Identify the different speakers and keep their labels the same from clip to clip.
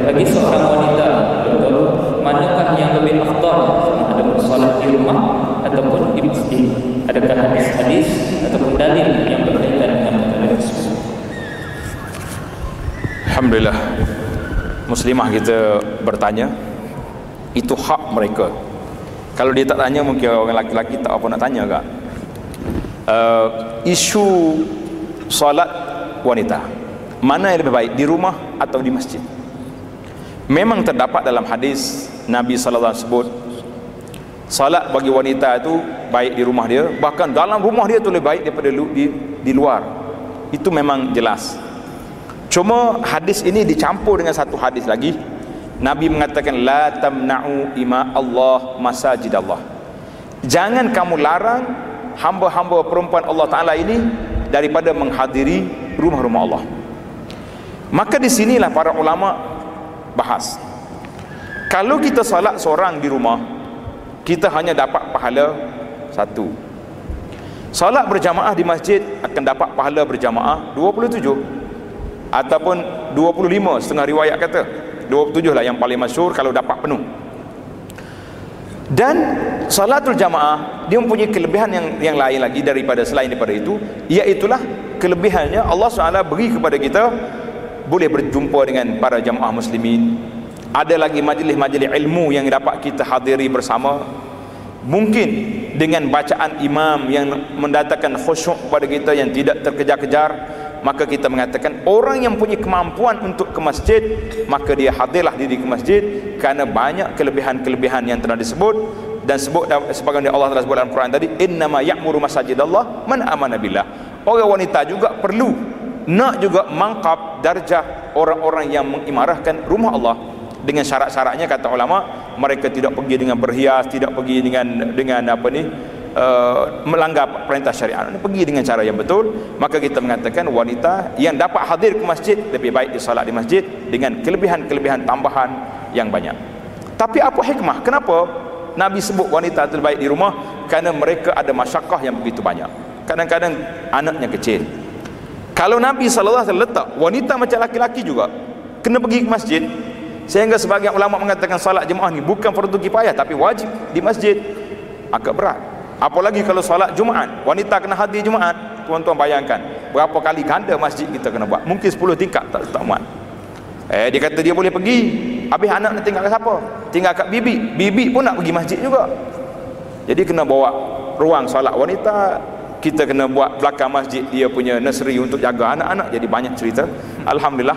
Speaker 1: bagi seorang wanita, manakah yang lebih afdal, ada solat di rumah ataupun di masjid? Adakah hadis-hadis ataupun dalil yang berkaitan dengan perkara tersebut?
Speaker 2: Alhamdulillah, muslimah kita bertanya, itu hak mereka. Kalau dia tak tanya, mungkin orang lelaki-lelaki tak apa nak tanya kak. Isu solat wanita, mana yang lebih baik, di rumah atau di masjid? Memang terdapat dalam hadis Nabi SAW sebut salat bagi wanita itu baik di rumah dia, bahkan dalam rumah dia tu lebih baik daripada di luar. Itu memang jelas. Cuma hadis ini dicampur dengan satu hadis lagi. Nabi mengatakan la tamna'u ima Allah masajid Allah. Jangan kamu larang hamba-hamba perempuan Allah Ta'ala ini daripada menghadiri rumah-rumah Allah. Maka di sinilah para ulama bahas, kalau kita salat seorang di rumah, kita hanya dapat pahala satu. Salat berjamaah di masjid akan dapat pahala berjamaah 27 ataupun 25, setengah riwayat kata 27 lah yang paling masyhur kalau dapat penuh. Dan salatul jamaah dia mempunyai kelebihan yang lain lagi selain daripada itu, iaitulah kelebihannya Allah SWT beri kepada kita boleh berjumpa dengan para jamaah muslimin. Ada lagi majlis-majlis ilmu yang dapat kita hadiri bersama. Mungkin dengan bacaan imam yang mendatangkan khusyuk kepada kita yang tidak terkejar-kejar, maka kita mengatakan orang yang punya kemampuan untuk ke masjid, maka dia hadirlah diri ke masjid, kerana banyak kelebihan-kelebihan yang telah disebut. Dan sebut sebagaimana Allah telah sebut dalam Quran tadi, innama ya'muru masajidallah man amana billah. Orang wanita juga perlu nak juga mangkap darjah orang-orang yang mengimarahkan rumah Allah dengan syarat-syaratnya. Kata ulama, mereka tidak pergi dengan berhias, tidak pergi dengan apa ni, melanggar perintah syariat, pergi dengan cara yang betul. Maka kita mengatakan wanita yang dapat hadir ke masjid lebih baik disolat di masjid dengan kelebihan-kelebihan tambahan yang banyak. Tapi apa hikmah? Kenapa Nabi sebut wanita terbaik di rumah? Kerana mereka ada masyakkah yang begitu banyak. Kadang-kadang anaknya kecil. Kalau Nabi SAW letak wanita macam laki-laki juga kena pergi ke masjid, sehingga sebagian ulama mengatakan salat jemaah ni bukan fardu kifayah tapi wajib di masjid, agak berat. Apalagi kalau salat Jumaat, wanita kena hadir Jumaat. Tuan-tuan bayangkan berapa kali ganda masjid kita kena buat, mungkin 10 tingkat tak muat. Dia kata dia boleh pergi, habis anak nak tinggal kat siapa? Tinggal kat bibi pun nak pergi masjid juga. Jadi kena bawa ruang salat wanita, kita kena buat belakang masjid dia punya nursery untuk jaga anak-anak. Jadi banyak cerita. Alhamdulillah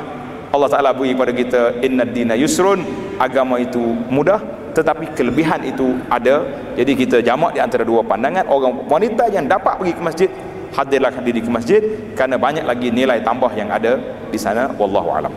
Speaker 2: Allah Ta'ala beri kepada kita innad dina yusrun, agama itu mudah, tetapi kelebihan itu ada. Jadi kita jamak di antara dua pandangan. Orang wanita yang dapat pergi ke masjid, hadirlah diri ke masjid, kerana banyak lagi nilai tambah yang ada di sana. Wallahu a'lam.